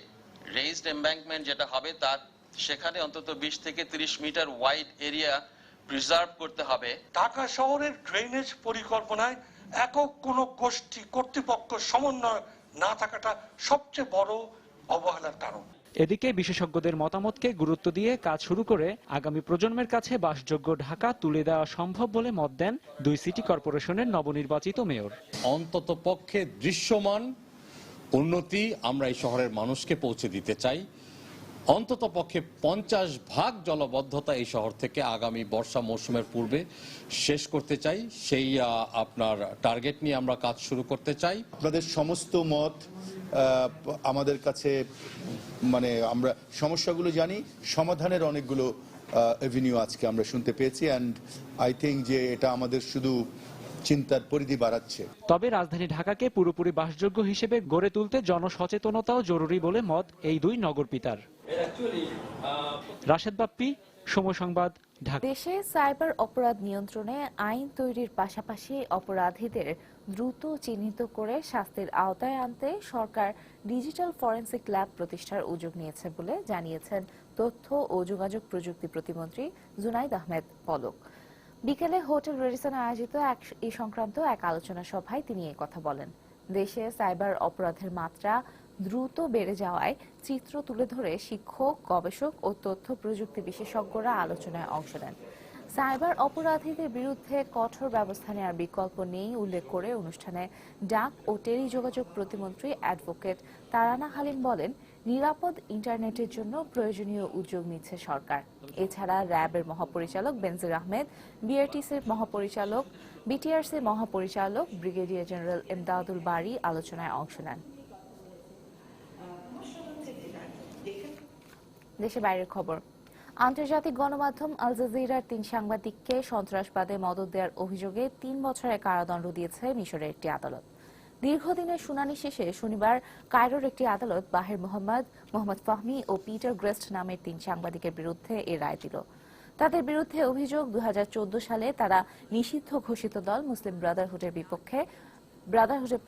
রেইজড এমব্যাঙ্কমেন্ট যেটা হবে তার সেখানে অন্তত 20 থেকে 30 মিটার ওয়াইড এরিয়া প্রিজার্ভ করতে হবে। ঢাকা শহরের ড্রেনেজ পরিকল্পনায় একক কোনো গোষ্ঠী কর্তৃপক্ষ সমন্বয় না থাকাটা সবচেয়ে বড় অবহেলার কারণ। এদিকে বিশেষজ্ঞদের মতামতকে গুরুত্ব দিয়ে কাজ শুরু করে আগামী প্রজন্মের কাছে বাসযোগ্য ঢাকা তুলে দেওয়া সম্ভব বলে মত দেন 2 সিটি কর্পোরেশনের নবনির্বাচিত মেয়র। অন্তত পক্ষে দৃশ্যমান উন্নতি আমরা এই শহরের মানুষকে পৌঁছে দিতে চাই। অন্তত পক্ষে 50% জলবদ্ধতা এই শহর থেকে আগামী বর্ষা মৌসুমের পূর্বে শেষ করতে চাই। সেই আপনার টার্গেট নিয়ে আমরা কাজ শুরু করতে চাই। আপনাদের সমস্ত মত আমাদের কাছে, মানে আমরা সমস্যাগুলো জানি, সমাধানের অনেকগুলো এভিনিউ আজকে আমরা শুনতে পেয়েছি। অ্যান্ড আই থিঙ্ক যে এটা আমাদের শুধু চিন্তার পরিধি বাড়াচ্ছে। তবে রাজধানী ঢাকাকে পুরোপুরি বাসযোগ্য হিসেবে গড়ে তুলতে জনসচেতনতাও জরুরি বলে মত এই 2 নগরপিতার। রাশেদ বাপ্পি, সময় সংবাদ, ঢাকা। দেশে সাইবার অপরাধ নিয়ন্ত্রণে আইন তৈরির পাশাপাশি অপরাধীদের দ্রুত চিহ্নিত করে শাস্তির আওতায় আনতে সরকার ডিজিটাল ফরেনসিক ল্যাব প্রতিষ্ঠার উদ্যোগ নিয়েছে বলে জানিয়েছেন তথ্য ও যোগাযোগ প্রযুক্তি প্রতিমন্ত্রী জুনাইদ আহমেদ পলক। বিকেলে হোটেল রেডিসনে আয়োজিত এই সংক্রান্ত এক আলোচনা সভায় তিনি এই কথা বলেন। দেশে সাইবার অপরাধের মাত্রা দ্রুত বেড়ে যাওয়ায় চিত্র তুলে ধরে শিক্ষক, গবেষক ও তথ্য প্রযুক্তি বিশেষজ্ঞরা আলোচনায় অংশ নেন। সাইবার অপরাধীদের বিরুদ্ধে কঠোর ব্যবস্থা নেওয়ার বিকল্প নেই উল্লেখ করে অনুষ্ঠানে ডাক ও টেলিযোগাযোগ প্রতিমন্ত্রী অ্যাডভোকেট তারানা হালিম বলেন, নিরাপদ ইন্টারনেটের জন্য প্রয়োজনীয় উদ্যোগ নিচ্ছে সরকার। এছাড়া র্যাবের মহাপরিচালক বেনজির আহমেদ, বিআরটিসির মহাপরিচালক, বিটিআরসির মহাপরিচালক ব্রিগেডিয়ার জেনারেল এমদাদুল বারী আলোচনায় অংশ নেন। দেশে বাইরের খবর। আন্তর্জাতিক গণমাধ্যম আল জাজিরার 3 সাংবাদিককে সন্ত্রাসবাদে মদদ দেওয়ার অভিযোগে 3 বছরের কারাদণ্ড দিয়েছে মিশরের একটি আদালত। দীর্ঘদিনের শুনানি শেষে শনিবার কায়রোর একটি আদালত বাহির মোহাম্মদ, মোহাম্মদ ফাহমি ও পিটার গ্রেস্ট নামের 3 সাংবাদিকের বিরুদ্ধে এ রায় দিল। তাদের বিরুদ্ধে অভিযোগ 2014 সালে তারা নিষিদ্ধ ঘোষিত দল মুসলিম ব্রাদারহুডের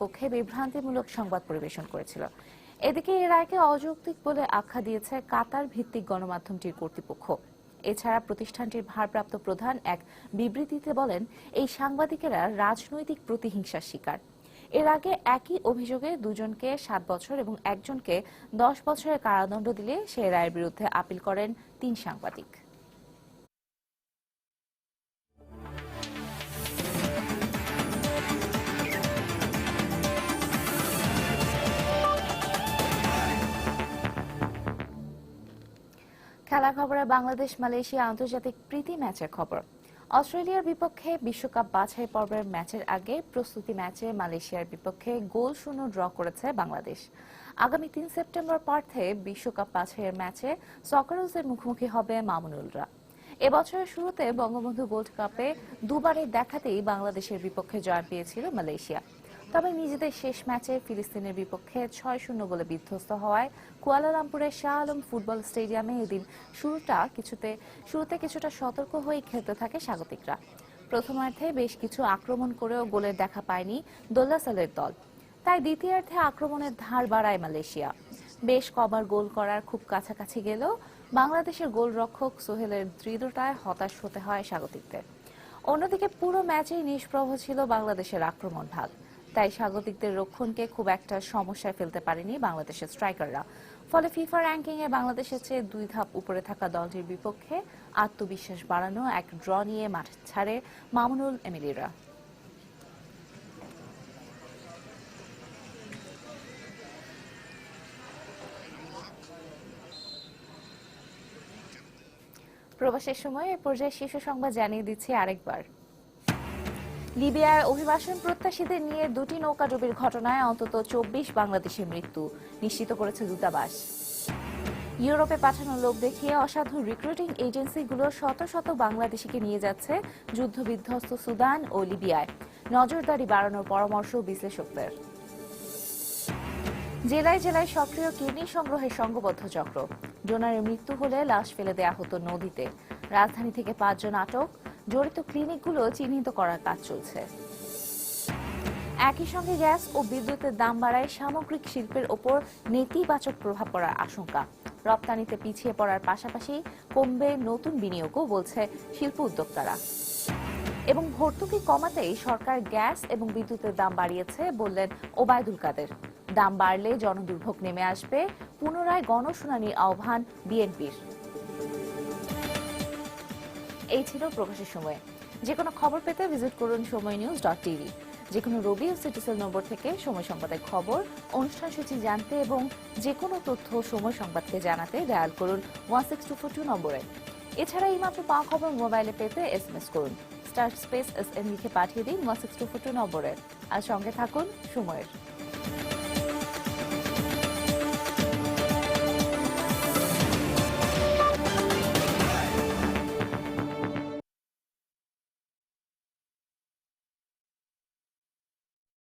পক্ষে বিভ্রান্তিমূলক সংবাদ পরিবেশন করেছিল। এদিকে এই রায়কে অযৌক্তিক বলে আখ্যা দিয়েছে কাতার ভিত্তিক গণমাধ্যমটির কর্তৃপক্ষ। এছাড়া প্রতিষ্ঠানটির ভারপ্রাপ্ত প্রধান এক বিবৃতিতে বলেন, এই সাংবাদিকেরা রাজনৈতিক প্রতিহিংসার শিকার। এর আগে একই অভিযোগে 2 জনকে 7 বছর এবং 1 জনকে 10 বছরের কারাদণ্ড দিলে সেই রায়ের বিরুদ্ধে আপিল করেন 3 সাংবাদিক। খেলা খবরে বাংলাদেশ মালয়েশিয়া আন্তর্জাতিক প্রীতি ম্যাচের খবর। অস্ট্রেলিয়ার বিপক্ষে বিশ্বকাপ বাছাই পর্বের ম্যাচের আগে প্রস্তুতি ম্যাচে মালয়েশিয়ার বিপক্ষে 0-0 ড্র করেছে বাংলাদেশ। আগামী 3 সেপ্টেম্বর পার্থে বিশ্বকাপ বাছাইয়ের ম্যাচে সকারুজের মুখোমুখি হবে মামুনুলরা। এবছরের শুরুতে বঙ্গবন্ধু গোল্ড কাপে দুবারের দেখাতেই বাংলাদেশের বিপক্ষে জয় পেয়েছিল মালয়েশিয়া। তবে নিজেদের শেষ ম্যাচে ফিলিস্তিনের বিপক্ষে 6-0 গোলে বিধ্বস্ত হওয়ায় কুয়ালালামপুরের শাহ আলম ফুটবল স্টেডিয়ামে এদিন শুরুতে কিছুটা সতর্ক হয়ে খেলতে থাকে স্বাগতিকরা। প্রথমার্ধে বেশ কিছু আক্রমণ করেও গোলের দেখা পায়নি দোল্লাসালের দল। তাই দ্বিতীয়ার্ধে আক্রমণের ধার বাড়ায় মালয়েশিয়া। বেশ কবার গোল করার খুব কাছাকাছি গেলেও বাংলাদেশের গোলরক্ষক সোহেলের দৃঢ়তায় হতাশ হতে হয় স্বাগতিকদের। অন্যদিকে পুরো ম্যাচেই নিষ্প্রভ ছিল বাংলাদেশের আক্রমণ ভাগ, তাই স্বাগতিকদের রক্ষণকে খুব একটা সমস্যায় ফেলতে পারেনি বাংলাদেশের স্ট্রাইকাররা। ফলে ফিফা র্যাঙ্কিংয়ে বাংলাদেশের চেয়ে 2 ধাপ উপরে থাকা দলটির বিপক্ষে আত্মবিশ্বাস বাড়ানো এক ড্র নিয়ে মাঠ ছাড়ে মামুনুল এমিলিরা। প্রবাসের সময় এ পর্যায়ে শীর্ষ সংবাদ জানিয়ে দিচ্ছি আরেকবার। লিবিয়ায় অভিবাসন প্রত্যাশীদের নিয়ে 2টি নৌকাডুবির ঘটনায় অন্তত 24 বাংলাদেশের মৃত্যু নিশ্চিত করেছে দূতাবাস। ইউরোপে পাঠানো লোক দেখিয়ে অসাধু রিক্রুটিং এজেন্সিগুলো শত শত বাংলাদেশিকে নিয়ে যাচ্ছে যুদ্ধবিধ্বস্ত সুদান ও লিবিয়ায়, নজরদারি বাড়ানোর পরামর্শ বিশ্লেষকদের। জেলায় জেলায় সক্রিয় কিডনি সংগ্রহের সংঘবদ্ধ চক্র, ডোনারের মৃত্যু হলে লাশ ফেলে দেয়া হতো নদীতে। রাজধানী থেকে 5 জন আটক, জড়িত ক্লিনিকগুলো চিহ্নিত করার কাজ চলছে। একই সঙ্গে গ্যাস ও বিদ্যুতের দাম বাড়ায় সামগ্রিক শিল্পের ওপর নেতিবাচক প্রভাব পড়ার আশঙ্কা। রপ্তানিতে পিছিয়ে পড়ার পাশাপাশি কমবে নতুন বিনিয়োগও, বলছে শিল্প উদ্যোক্তারা। এবং ভর্তুকি কমাতেই সরকার গ্যাস এবং বিদ্যুতের দাম বাড়িয়েছে বললেন ওবায়দুল কাদের। দাম বাড়লে জনদুর্ভোগ নেমে আসবে, পুনরায় গণশুনানির আহ্বান বিএনপির। এই ছিল প্রকাশের সময়। যে কোনো খবর পেতে ভিজিট করুন সময়নিউজ.tv। যে কোনো রবি ও সিটিসেল নম্বর থেকে সময় সংবাদের খবর, অনুষ্ঠান সূচি জানতে এবং যে কোনো তথ্য সময় সংবাদকে জানাতে ডায়াল করুন 16242 নম্বরে। এছাড়া এইমাত্র পাওয়া খবর মোবাইলে পেতে SMS করুন *SPSM লিখে পাঠিয়ে দিন 16242 নম্বরে। আর সঙ্গে থাকুন সময়ের।